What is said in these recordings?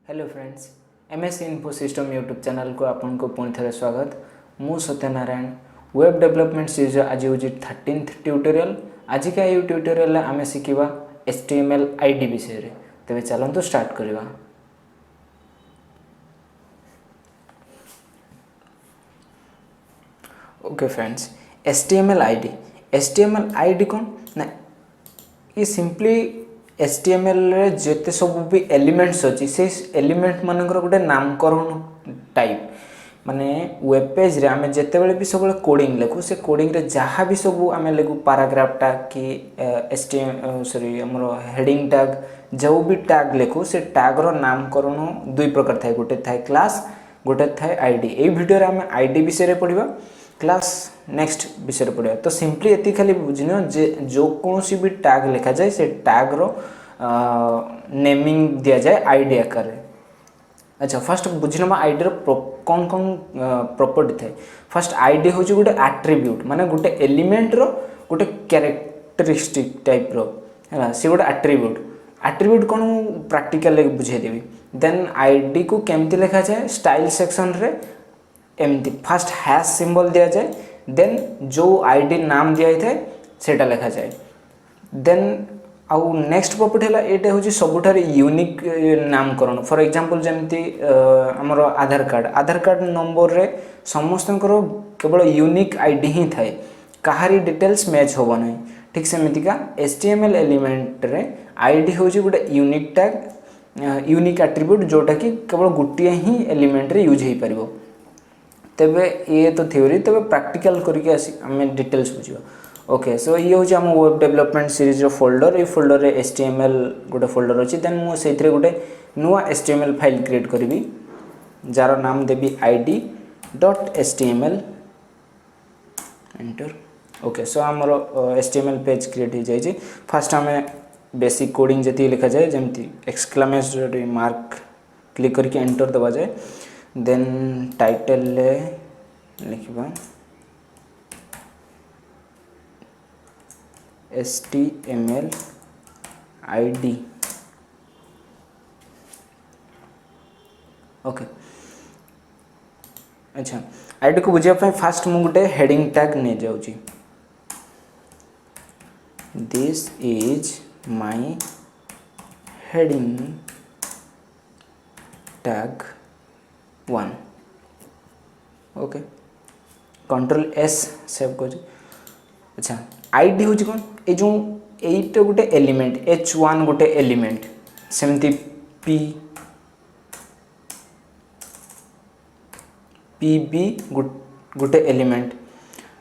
Hello friends, MS info system YouTube channel को आपन को पुणी थे स्वागत। मु सत्यनारायण वेब डेवलपमेंट सीरीज आज हूँ 13th ट्यूटोरियल। आज का यू ट्यूटोरियल आम शिखा HTML आईडी विषय। तेज चलतु स्टार्ट करवा। ओके फ्रेंड्स, HTML आईडी कौन ना, ये सिंपली HTML रे जेते सब भी एलिमेंट्स अच्छी से एलिमेंट मानकर गोटे नामकरण टाइप माने वेब पेज रे आमे जेते बेले भी सब कोडिंग लिखु से कोडिंग रे जहाँ भी सब आमे लिखु पैराग्राफ टैग कि हमर हेडिंग टैग जो भी टैग लिखु से टैग रो नामकरण दुई प्रकार थाए, गोटे थाए क्लास, गोटे थाए आईडी। ए वीडियो रे आमे आईडी विषय रे पढ़िबा, क्लास नेक्स्ट विषय पढ़ा। तो सिंपली ये खाली बुझिन जे जो कौन सी भी टैग लिखा जाए से टैग रो नेमिंग दिया जाए आईडी आकार। अच्छा, फर्स्ट बुझिन आईडी रो कौन कौन प्रॉपर्टी थाए। फर्स्ट आईडी हूँ गोटे एट्रिब्यूट माने गोटे एलिमेंट रो गोटे कैरेक्टरिस्टिक टाइप रो है सी गोटे एट्रिब्यूट कौन प्रैक्टिकल बुझेदेवी। देन आईडी को केमती लिखा जाए स्टाइल सेक्शन रे एमती फास्ट हैश सिंबल दिया जाए, देन जो आईडी नाम दिया था सेटा लिखा जाए। देन आउ नेक्स्ट प्रॉपर्टी है ये हूँ सबुठार यूनिक नामकरण। फॉर एग्जांपल जमती आमर आधार कार्ड नंबर रे समस्त केवल यूनिक आईडी ही थाए, कहारी डिटेल्स मैच होबो नहीं। ठीक सेमितिका HTML एलिमेंट रे आईडी हूँ गोटे यूनिक टैग यूनिक एट्रिब्यूट जोटा कि केवल गोटे ही एलिमेंट रे यूज हो पारिबो। तेबे ये तो थ्योरी, तेबे प्रैक्टिकल करके आम डिटेल्स बुझा। ओके, सो ये हूँ आम वेब डेवलपमेंट सीरीज रो फोल्डर। ये फोल्डर रे HTML गोटे फोल्डर अच्छी। देन मुझे गोटे नुआ HTML फाइल क्रिएट करी जार नाम देवी id.html एंटर। ओके, सो आमर HTML पेज क्रिएट हो जाए। फास्ट आम बेसिक कोडिंग जी लिखा जाए जमती एक्सक्लेमेटरी मार्क क्लिक करके एंटर दबा जाए। देन टाइटल लिखा HTML आईडी। ओके, अच्छा आईडी को बुझापी फास्ट मु गोटे हेडिंग टैग नहीं जाऊँगी। This is my heading tag 1। Okay, control S save कर। अच्छा, आईडी हूँ कौन ये जो एट गोटे एलिमेंट H1 गोटे एलिमेंट सेमती PB गोटे एलिमेंट।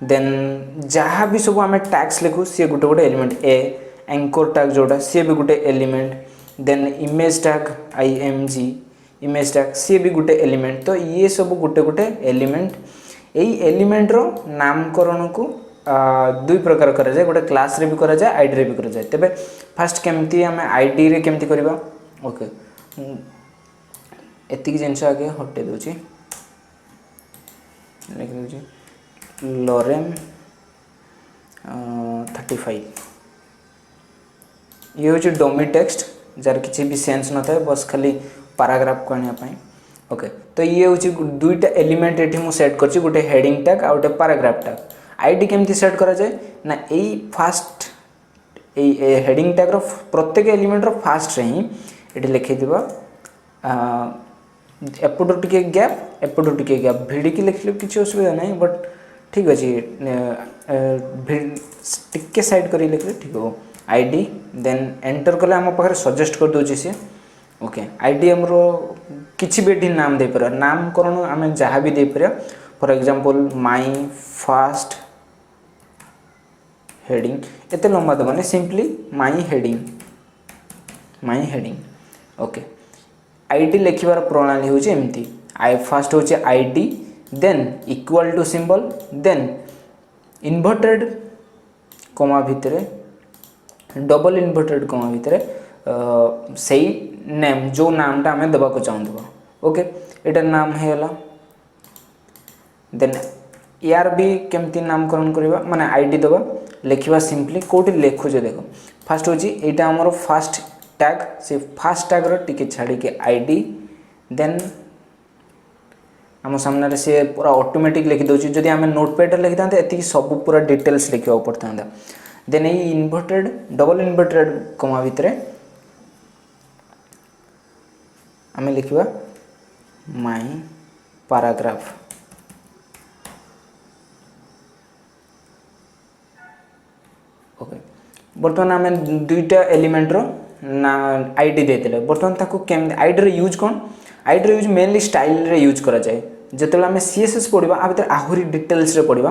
देन जहाँ भी सब आम टैग्स लिखु सी गोटे गोटे एलिमेंट। एंकर टैग जोड़ा सी भी गोटे element. Then image tag IMG image tag सी भी गोटे एलिमेंट। तो ये सब गोटे गोटे एलिमेंट। यही एलिमेंट रो नामकरण को दुई प्रकार करा जाए, गोटे क्लास रे भी करा जाए, आईडी रे भी करा जाए। तेबे फास्ट केमती आम आईडी रे केमती करबा। ओके, एतिक जिनस आगे हटे दोची लिख दोची लोरेम 35। ये हूँ डोमी टेक्स्ट जार किसी भी सेंस न था, बस खाली पैराग्राफ को आने पाई। ओके, तो ये हूँ दुईटा एलिमेंट ये मुझे सेट कर गोटे हेडिंग टैग आ गोटे पैराग्राफ टैग। आईडी केमती सेट करा जाए ना, यही फास्ट हेडिंग टैग रो प्रत्येक एलिमेंट रो फास्ट रे ही ये लिखे एपटू टिके गैप एपटू टिके गैप भिड़िकी लिखले किसी असुविधा नहीं, बट ठीक अच्छे टिके साइड कर लिखले ठीक हो। आईडी देन एंटर कले आम पाखे सजेस्ट कर दूसरी सी। ओके, आईडी आमर किसी भी एटी नाम दे पार, नामकरण आम जहाँ भी दे पार। For example my first heading एते लंबा दबाने, simply my heading. Okay, ID लिखिबार प्रणाली हूँ एमती। फास्ट हूँ ID then equal to symbol then inverted comma भितर डबल इन्वर्टेड कमा भितर सही नेम जो नामटा आम देवा को चाहूँ। ओके, एटार नाम है देन यार भी केमती नामकरण करवा माने आईडी दबा लिखा सिंपली कौटी लिखुचे। देखो फास्ट हूँ यहाँ आमर फास्ट टैग से फास्ट टैग रो टिके छाड़ी के आईडी देन आम सामने से पूरा ऑटोमेटिक लिखि दउची जदि आम नोटपैड लिखि था एति सब पूरा डिटेल्स लिखा पड़ता। देन ये इन्वर्टेड डबल इन्वर्टेड कमा भितर आम लिखा माय पैराग्राफ। ओके बर्तमान आम दुईटा एलिमेंटर ना आईडी देते बर्तमान ताको केम आईडी रे यूज कौन आईडी रे यूज मेनली स्टाइल रे यूज करा जाए। जिते आम सीएसएस पढ़ा आ भर आहरी डिटेल्स रे पढ़ा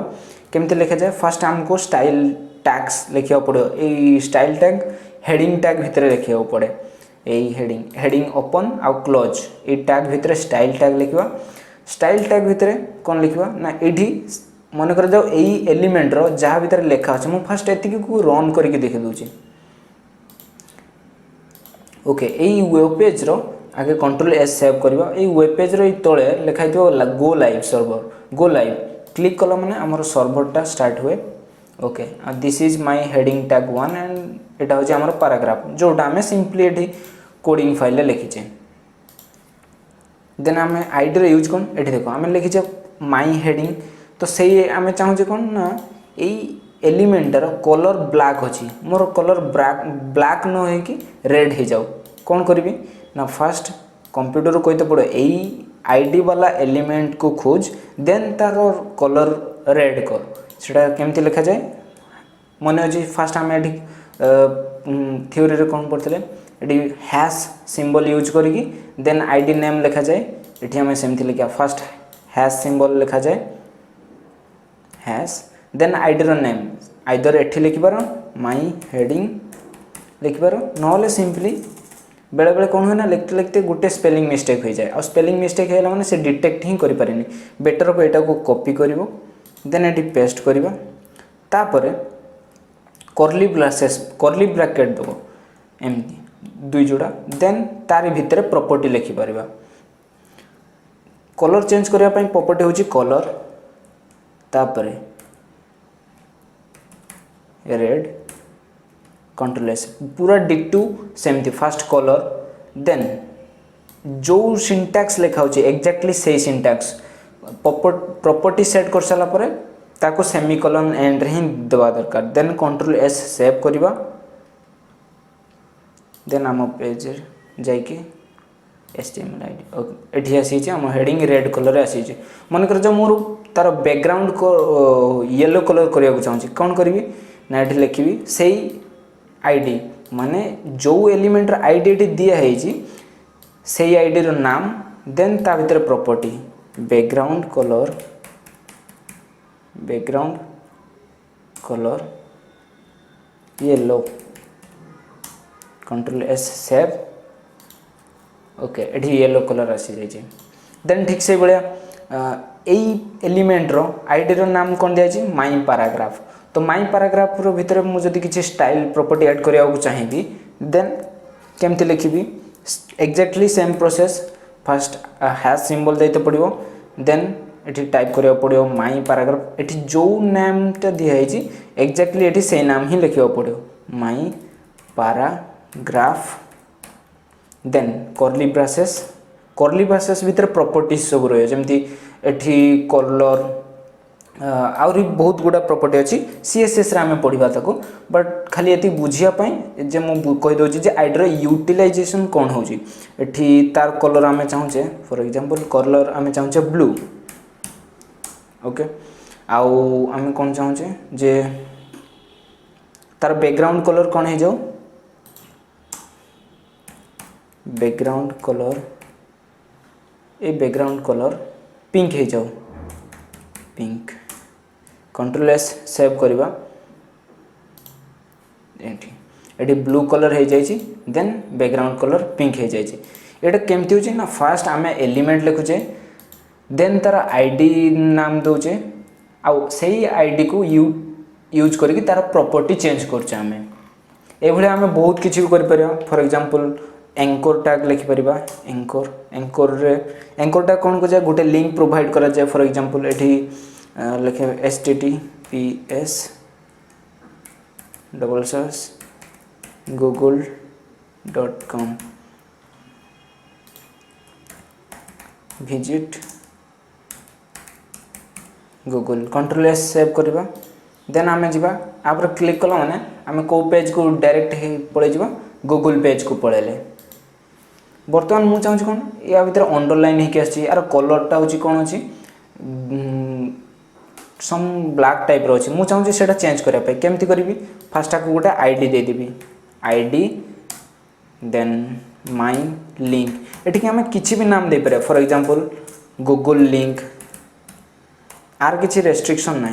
केमती लिखा जाए। फर्स्ट आमको स्टाइल टैग्स लिखा पड़ो ये स्टाइल टैग हेडिंग टैग भितर लिखा पड़े यही हेडिंग ओपन आउ क्लोज ये टैग भितर स्टाइल टैग लिखा। स्टाइल टैग भितर कौन लिखा ना ये मन कर जाओ यही एलिमेंटर जहाँ भीतर लेखा अच्छे मुझे फास्ट एति को रन करके देखी दूची। ओके यही वेब पेज रो आगे कंट्रोल एस सेव करवा ये वेब पेज रो तले लिखाई go live server go live click कला माने आमर सर्वरटा स्टार्ट हुए। Okay this is my heading tag 1 and एटा होची आमर पैराग्राफ जोटा आमे सिंपली एठी कोडिंग फाइल लिखिचे। देन आमे आईडी रे यूज कोन एठी देखो आमे लिखिचे माय हेडिंग तो सही आमे चाहूचे कौन ना यही एलिमेंटर कलर ब्लैक अच्छी मोर कलर ब्लैक न हो कि रेड हो जाओ कौन करी ना फास्ट कंप्यूटर कहते पड़ो यही आईडी वाला एलिमेंट को खोज देन तार कलर रेड कर सेटा केमती लिखा जाए मन अच्छी। फास्ट आम ये थ्योरी रे कौन पढ़ते ये हैश सिंबल यूज करी देन आईडी नेम लिखा जाए। ये आम सेमती लिखा फास्ट हैश सिंबल लिखा जाए hash then ID name either एठी लिखिबार माय हेडिंग लिखिबार नॉले सिंपली बेले बेले कौन हुए ना लिखते लिखते गोटे स्पेलिंग मिस्टेक हो जाए और स्पेलिंग मिस्टेक है माने से डिटेक्ट ही करि पारेनी। बेटर को एटा को कॉपी करिवो देन एटी पेस्ट करिवो तापरे कर्ली ब्रैकेट दबो एमती दुई जोड़ा देन तारी भितर प्रॉपर्टी लिखि परबा। कलर चेंज करिया पई प्रॉपर्टी होची कलर तापरे रेड कंट्रोल एस पूरा डिटू सेमती फास्ट कलर देन जो सिंटैक्स लिखा होची एग्जैक्टली से सिंटैक्स प्रॉपर्टी सेट कर साला परे ताको सेमीकोलन एंड रे ही दबा दरकार। देन कंट्रोल एस सेव करबा देन आम पेज जाई के HTML आईडी एठी आसी छै हम हेडिंग रेड कलर आसी छै मन कर जो मोर तार बैकग्राउंड को येलो कलर करिया को चाहूँ कौन करी ना ये लिखी से आईडी माने जो एलिमेंटर आईडी ये दिया है से आईडी रो नाम देन ता भीतर property background colour yellow control S save. Okay ये येलो कलर आसी जाइए देन ठीक से भाया यही एलिमेंट रो आईडी रो नाम कौन दिया माय पैराग्राफ तो माय पैराग्राफ रो भीतर मुझे किसी स्टाइल प्रॉपर्टी ऐड करिया को चाहिए देन केमती लिखी exactly same process fast hash symbol देते पड़ो देन ये टाइप करिया पड़ो माय पैराग्राफ ये जो नामटा दिखाई एग्जैक्टली ये से नाम ही लिखा पड़ो my paragraph then curly braces भीतर प्रॉपर्टीज सब रही जमती एठी कलर आउरी बहुत गुड़ा प्रॉपर्टी अच्छी सीएसएस रे आमे पढ़िबा ताको बट खाली एति बुझिया पई जे मु कहि दोची जे आईडी रो यूटिलाइजेशन कोन होची एठी तार कलर आमे चाहूचे फॉर एग्जांपल कलर आमे चाहूचे ब्लू। ओके आउ आमे कोन चाहूचे जे तार बैकग्राउंड कलर कोन हे जाओ बैकग्राउंड कलर पिंक हो जाओ पिंक कंट्रोल एस सेव करवा ये ब्लू कलर हो जाए देन बैकग्राउंड कलर पिंक हो जाए। ये केमती हो ना फास्ट आम एलिमेंट लिखुचे देन तार आईडी नाम दौचे आउ से आईडी को यूज करके तार प्रॉपर्टी चेंज करछे आम एभले आम बहुत किसी भी कर फॉर एग्जांपल एंकर टैग लिखिपर एंकर टैग कौन को जाए गोटे लिंक प्रोवाइड करा जाए फॉर एग्जांपल एठी लिखे https://google.com visit Google control S save करवा देन आम जा आप क्लिक कला माने आम को पेज को डायरेक्ट पड़े जा गूगल पेज को पलैले बर्तमान मुझे चाहूँ कौन या भितर अंडरलाइन होकर आर कलरटा हूँ कौन अच्छी सम ब्लैक टाइप रो मुझे चाहूँ से चेंज करने केमती करी फास्ट आपको गोटे आईडी देदेवी आईडी देन माई लिंक एटिक आम किसी भी नाम दे पारे फॉर एग्जांपल गूगल लिंक आर किसी रेस्ट्रिक्शन ना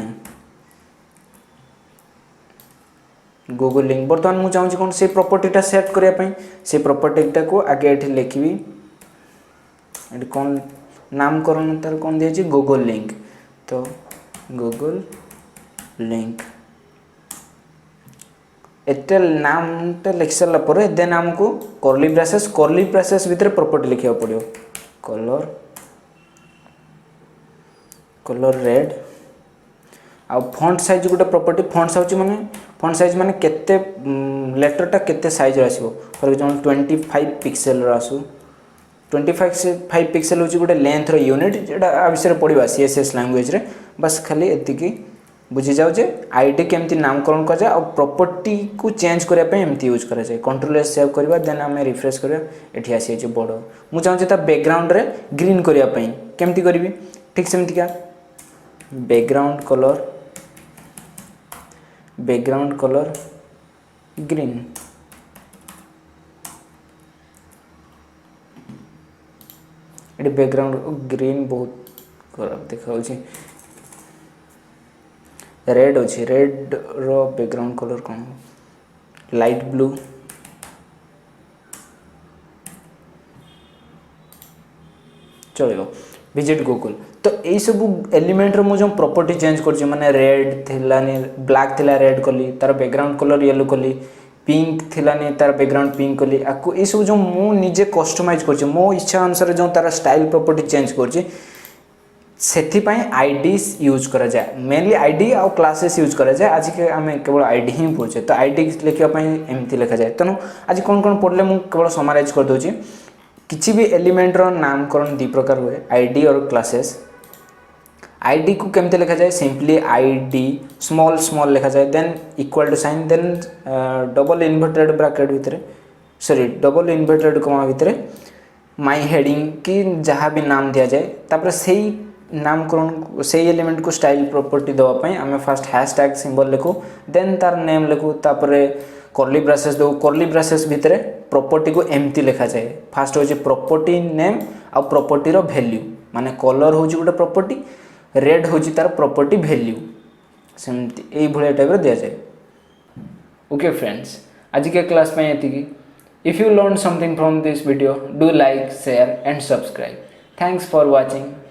गूगल लिंक बर्तमान मुझे चाहूँ कौन से प्रॉपर्टीटा सेट करने से प्रॉपर्टीटा को आगे ये लिखी ये कौन नामकरण तार कौन दिए गूगल लिंक तो गूगल लिंक एट नामटा लिखि सारापर देन आमको कर्ली ब्रासेस भितर प्रॉपर्टी लिखा पड़ो कलर रेड आ फॉन्ट साइज गोटे प्रॉपर्टी फॉन्ट साइज माने केते लेटरटा केते साइज आसो फॉर एग्जांपल 25 पिक्सेल आसू 25 पिक्सेल हूँ गोटे लेंथ रो यूनिट जेटा विषय पढ़ा CSS लैंग्वेज रे बस खाली एतिकी बुझी जाओ जे आईडी केमती नामकरण कर जाए और प्रॉपर्टी को चेंज करने एमती यूज करा जाए कंट्रोल एस सेव करवा देन आम रिफ्रेश करवा एठी आसी जे बड़ मु चाहूँ ता बैकग्राउंड रे ग्रीन करने केमती करी ठीक सेमती क्या बैकग्राउंड कलर ग्रीन ये बैकग्राउंड ग्रीन बहुत खराब देखा रेड अच्छी रेड रो बैकग्राउंड कलर कौन लाइट ब्लू चलो विजिट गूगल तो यही सब एलिमेंट रो जो प्रॉपर्टी चेंज कर माने रेड थिलानी ब्लैक थिला रेड कली तार बैकग्राउंड कलर येलो कली पिंक थिलानी तार बैकग्राउंड पिंक कली आको ये सब जो मु निजे कस्टमाइज कर मो इच्छा अनुसार जो तार स्टाइल प्रॉपर्टी चेंज कर आईडी यूज करा जाए मेनली आईडी आ क्लासेस यूज करा जाए आज के आम केवल आईडी ही पढ़े तो आईडी लिखापी एमती लिखा जाए तेणु आज कौन कौन पढ़ले मुझे केवल समराइज कर दूसरी किसी भी एलिमेंट रो नामकरण दु प्रकार हुए आईडी और क्लासेस आईडी को केमते लिखा जाए सिंपली आईडी स्मॉल लिखा जाए then equal to sign then double inverted bracket भितर सॉरी डबल इन्वर्टेड कमा भितर माई हेडिंग की जहाँ भी नाम दिया जाए तापर से नामकरण से एलिमेंट को स्टाइल प्रॉपर्टी देवाई आम फास्ट हैशटैग सिंबल लिखू देन तार नेम लिखू तापर कर्ली ब्रासेस दो कर्ली ब्रासेस भितर प्रॉपर्टी को एमती लिखा जाए फास्ट हो प्रॉपर्टी नेम आ प्रॉपर्टी रो वैल्यू माने कलर हो गोटे प्रॉपर्टी रेड हो तार प्रॉपर्टी वैल्यू सेमती यही भाया टाइप दि जाए ओके फ्रेंड्स आज के क्लास में ये if you learn something from this video do like share and subscribe thanks for watching